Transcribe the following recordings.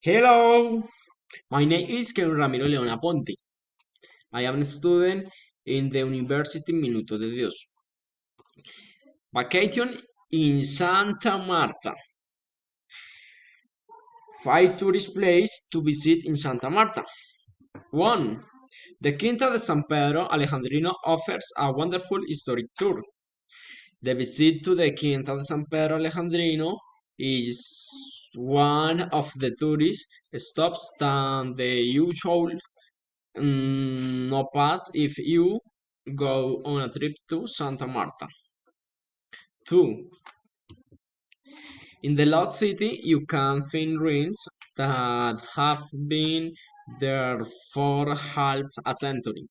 Hello, my name is Ken Ramiro León Aponte. I am a student in the University Minuto de Dios. Vacation in Santa Marta. 5 tourist places to visit in Santa Marta. 1. The Quinta de San Pedro Alejandrino offers a wonderful historic tour. The visit to the Quinta de San Pedro Alejandrino is one of the tourist stops than the usual no pass if you go on a trip to Santa Marta. 2. In the lost city, you can find ruins that have been there for half a century.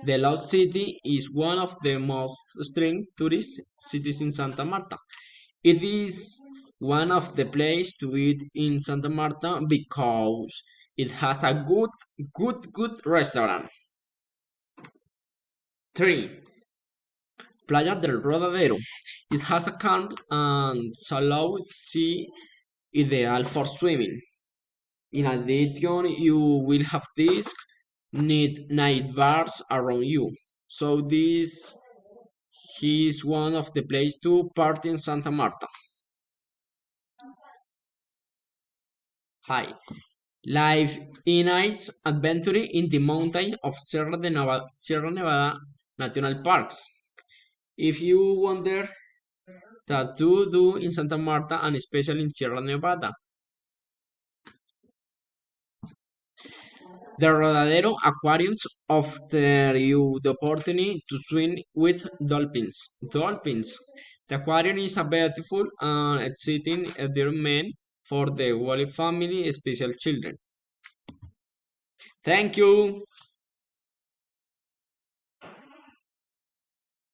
The lost city is one of the most strict tourist cities in Santa Marta. It is one of the places to eat in Santa Marta because it has a good restaurant. 3. Playa del Rodadero. It has a calm and shallow sea ideal for swimming. In addition, you will have these neat night bars around you. So this is one of the places to party in Santa Marta. Hi. Live in ice adventure in the mountains of Sierra Nevada National Parks. If you wonder that to do in Santa Marta and especially in Sierra Nevada. The Rodadero aquariums offer you the opportunity to swim with dolphins. Dolphins. The aquarium is a beautiful and exciting environment for the whole family, especially children. Thank you.